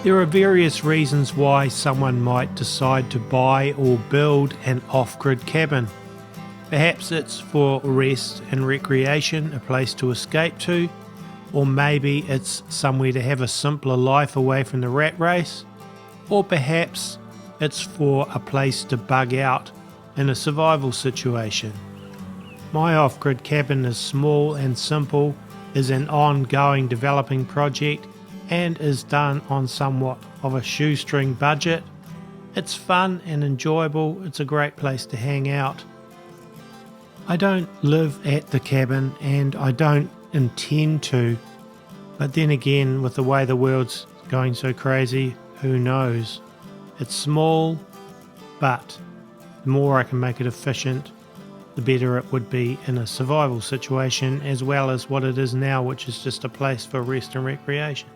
There are various reasons why someone might decide to buy or build an off-grid cabin. Perhaps it's for rest and recreation, a place to escape to, or maybe it's somewhere to have a simpler life away from the rat race, or perhaps it's for a place to bug out in a survival situation. My off-grid cabin is small and simple, is an ongoing developing project, and is done on somewhat of a shoestring budget. It's fun and enjoyable, it's a great place to hang out. I don't live at the cabin and I don't intend to, but then again, with the way the world's going so crazy, who knows? It's small, but the more I can make it efficient, the better it would be in a survival situation, as well as what it is now, which is just a place for rest and recreation.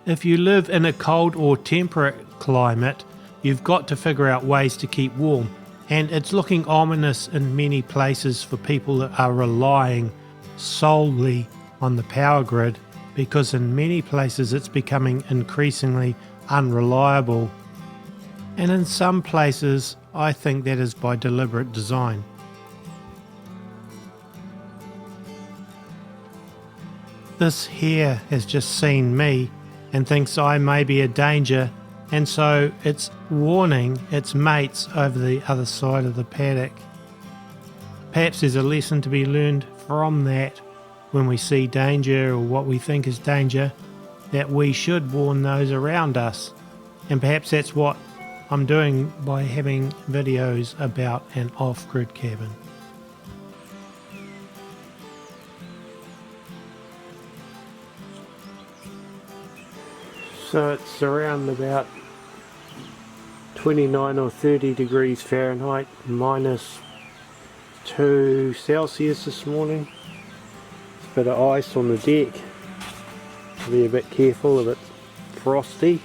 If you live in a cold or temperate climate, you've got to figure out ways to keep warm, and it's looking ominous in many places for people that are relying solely on the power grid, because in many places it's becoming increasingly unreliable, and in some places I think that is by deliberate design. This here has just seen me and thinks I may be a danger, and so it's warning its mates over the other side of the paddock. Perhaps there's a lesson to be learned from that when we see danger or what we think is danger, that we should warn those around us. And perhaps that's what I'm doing by having videos about an off-grid cabin. So it's around about 29 or 30 degrees Fahrenheit, -2 Celsius this morning. There's a bit of ice on the deck. Be a bit careful, a bit frosty.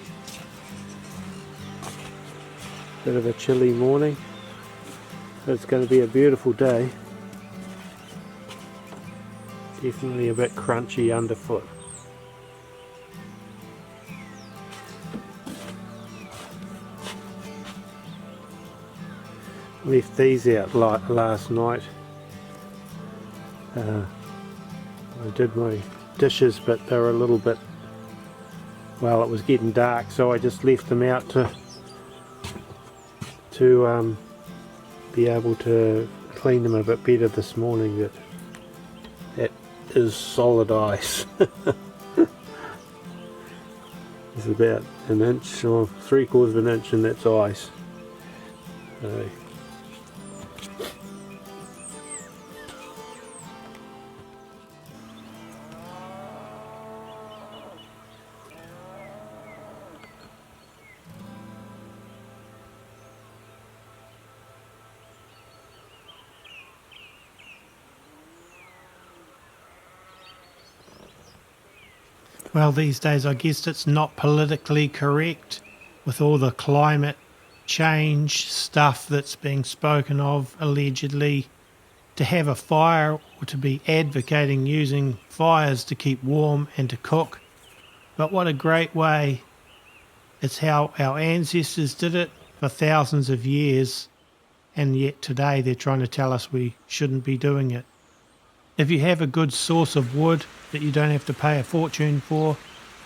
Bit of a chilly morning. But it's going to be a beautiful day. Definitely a bit crunchy underfoot. Left these out last night. I did my dishes, but they were a little bit, well, it was getting dark, so I just left them out to be able to clean them a bit better this morning. That is solid ice. It's about an inch or 3/4 of an inch, and that's ice. Well, these days I guess it's not politically correct with all the climate change stuff that's being spoken of allegedly, to have a fire or to be advocating using fires to keep warm and to cook. But what a great way. It's how our ancestors did it for thousands of years, and yet today they're trying to tell us we shouldn't be doing it. If you have a good source of wood that you don't have to pay a fortune for,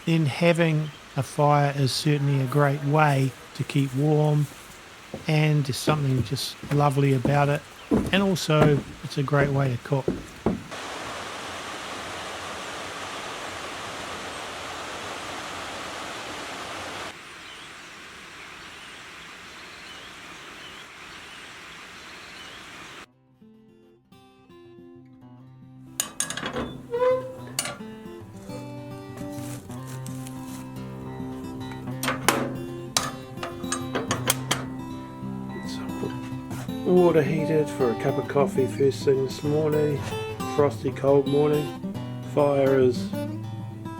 then having a fire is certainly a great way to keep warm, and there's something just lovely about it, and also it's a great way to cook. Water heated for a cup of coffee first thing this morning. Frosty cold morning. Fire has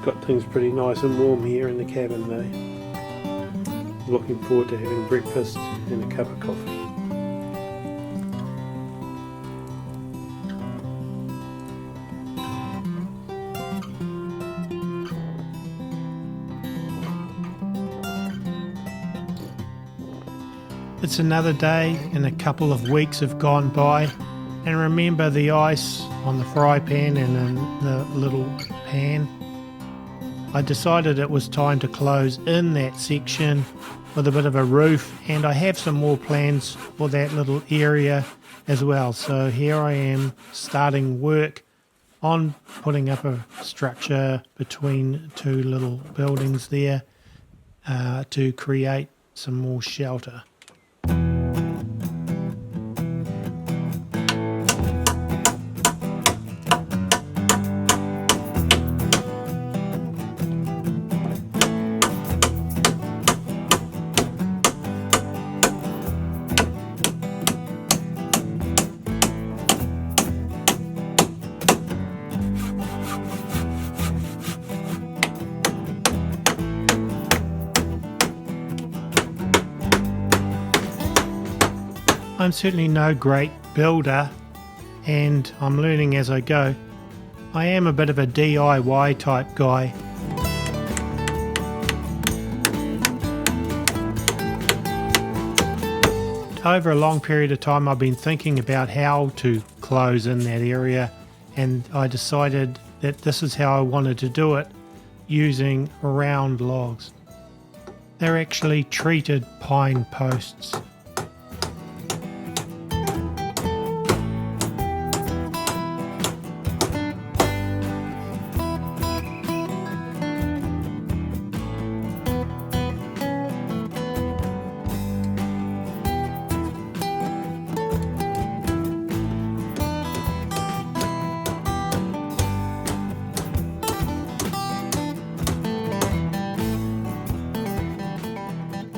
got things pretty nice and warm here in the cabin though. Looking forward to having breakfast and a cup of coffee. It's another day and a couple of weeks have gone by, and remember the ice on the fry pan and in the little pan. I decided it was time to close in that section with a bit of a roof, and I have some more plans for that little area as well. So here I am starting work on putting up a structure between two little buildings there to create some more shelter. I'm certainly no great builder, and I'm learning as I go. I am a bit of a DIY type guy. Over a long period of time I've been thinking about how to close in that area, and I decided that this is how I wanted to do it, using round logs. They're actually treated pine posts.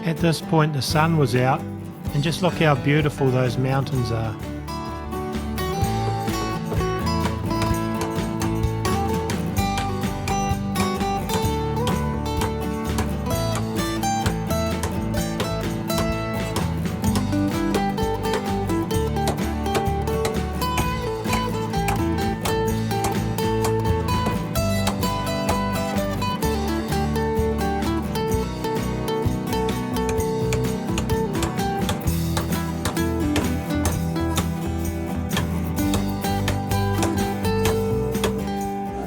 At this point the sun was out, and just look how beautiful those mountains are.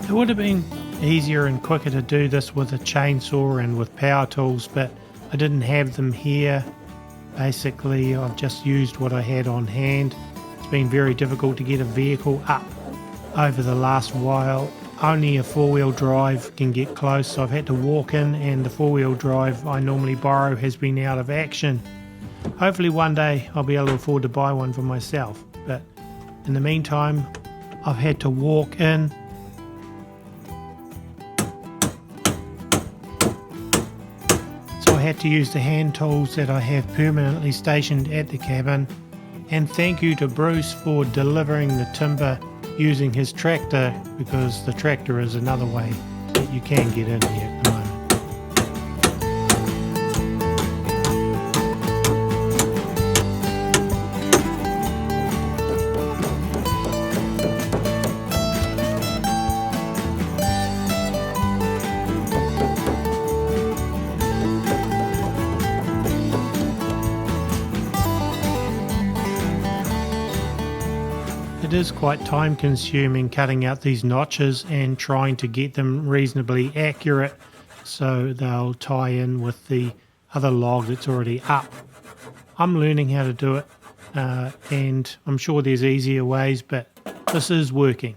It would have been easier and quicker to do this with a chainsaw and with power tools, but I didn't have them here. Basically, I've just used what I had on hand. It's been very difficult to get a vehicle up over the last while. Only a four-wheel drive can get close, so I've had to walk in, and the four-wheel drive I normally borrow has been out of action. Hopefully one day I'll be able to afford to buy one for myself, but in the meantime I've had to walk in. I had to use the hand tools that I have permanently stationed at the cabin, and thank you to Bruce for delivering the timber using his tractor, because the tractor is another way that you can get in here at the moment. It is quite time consuming cutting out these notches and trying to get them reasonably accurate so they'll tie in with the other log that's already up. I'm learning how to do it, and I'm sure there's easier ways, but this is working.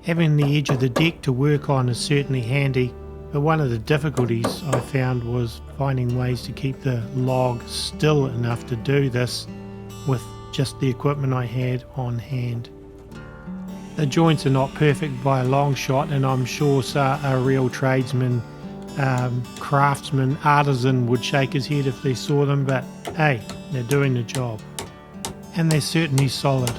Having the edge of the deck to work on is certainly handy, but one of the difficulties I found was finding ways to keep the log still enough to do this with just the equipment I had on hand. The joints are not perfect by a long shot, and I'm sure a real tradesman, craftsman, artisan would shake his head if they saw them, but hey, they're doing the job. And they're certainly solid.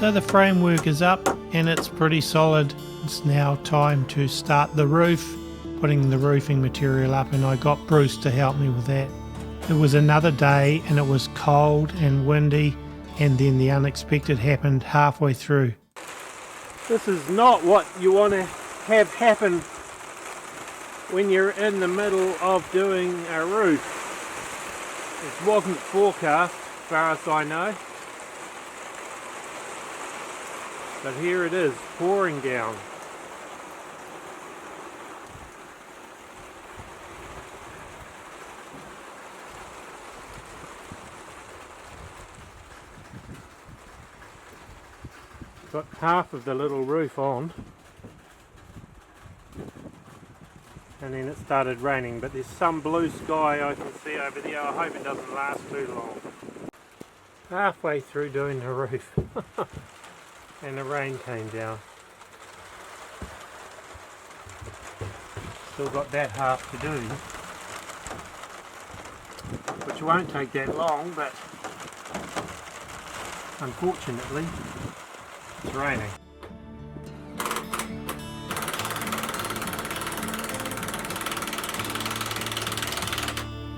So the framework is up and it's pretty solid. It's now time to start the roof, putting the roofing material up, and I got Bruce to help me with that. It was another day and it was cold and windy, and then the unexpected happened halfway through. This is not what you want to have happen when you're in the middle of doing a roof. It wasn't forecast as far as I know, but here it is, pouring down. Got half of the little roof on, and then it started raining, but there's some blue sky I can see over there. I hope it doesn't last too long. Halfway through doing the roof and the rain came down. Still got that half to do, which won't take that long, but unfortunately it's raining.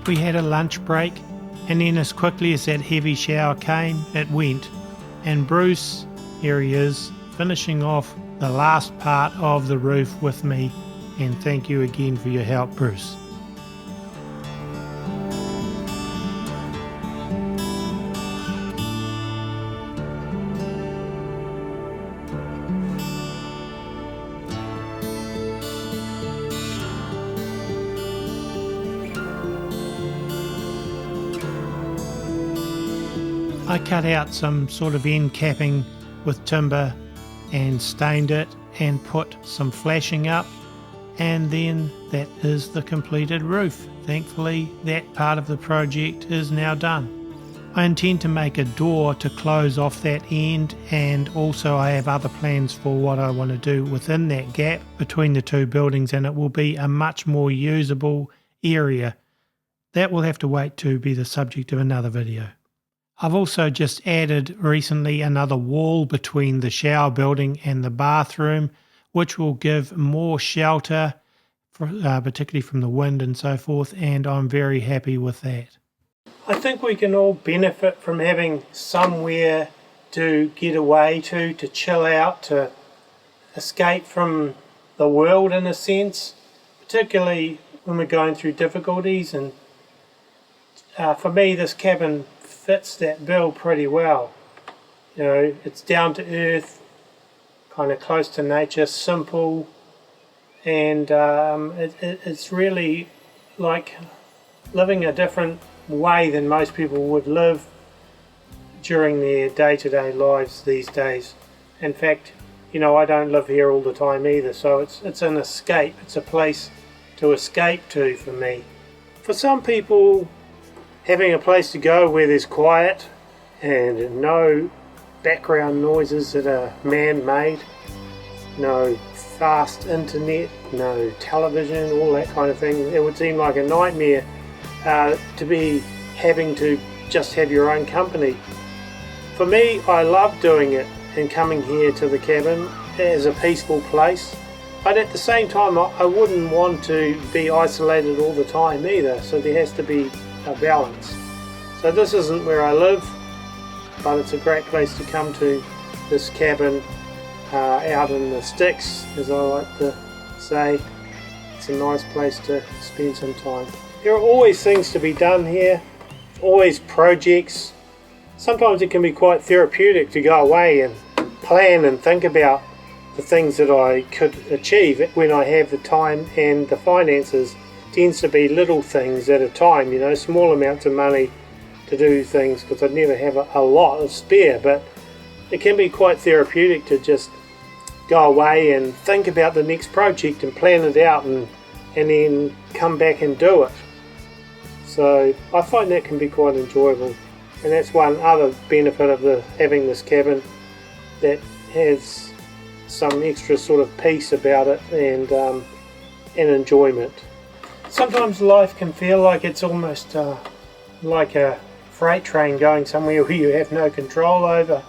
We had a lunch break, and then as quickly as that heavy shower came, it went. And Bruce, here he is, finishing off the last part of the roof with me, and thank you again for your help, Bruce. I cut out some sort of end capping with timber and stained it and put some flashing up, and then that is the completed roof. Thankfully that part of the project is now done. I intend to make a door to close off that end, and also I have other plans for what I want to do within that gap between the two buildings, and it will be a much more usable area. That will have to wait to be the subject of another video. I've also just added recently another wall between the shower building and the bathroom, which will give more shelter, particularly from the wind and so forth, and I'm very happy with that. I think we can all benefit from having somewhere to get away to chill out, to escape from the world in a sense, particularly when we're going through difficulties. And for me, this cabin fits that bill pretty well. You know, it's down to earth, kind of close to nature, simple, and it's really like living a different way than most people would live during their day-to-day lives these days. In fact, you know, I don't live here all the time either, so it's an escape. It's a place to escape to for me. For some people, having a place to go where there's quiet and no background noises that are man-made, no fast internet, no television, all that kind of thing, it would seem like a nightmare to be having to just have your own company. For me, I love doing it and coming here to the cabin as a peaceful place, but at the same time I wouldn't want to be isolated all the time either, so there has to be a balance. So this isn't where I live, but it's a great place to come to, this cabin out in the sticks, as I like to say. It's a nice place to spend some time. There are always things to be done here, always projects. Sometimes it can be quite therapeutic to go away and plan and think about the things that I could achieve when I have the time and the finances. Tends to be little things at a time, you know, small amounts of money to do things, because I never have a lot of spare, but it can be quite therapeutic to just go away and think about the next project and plan it out and then come back and do it. So I find that can be quite enjoyable, and that's one other benefit of having this cabin, that has some extra sort of peace about it and enjoyment. Sometimes life can feel like it's almost like a freight train going somewhere where you have no control over,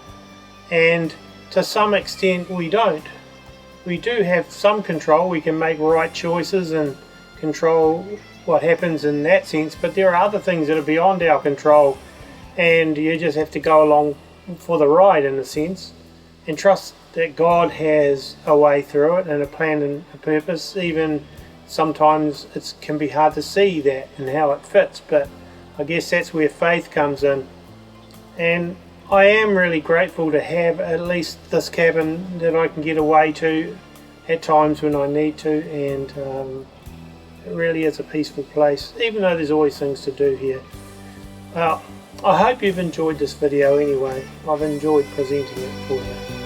and to some extent we don't. We do have some control. We can make right choices and control what happens in that sense, but there are other things that are beyond our control, and you just have to go along for the ride in a sense and trust that God has a way through it and a plan and a purpose. Even sometimes it can be hard to see that and how it fits, but I guess that's where faith comes in. And I am really grateful to have at least this cabin that I can get away to at times when I need to, and it really is a peaceful place, even though there's always things to do here. I hope you've enjoyed this video anyway. I've enjoyed presenting it for you.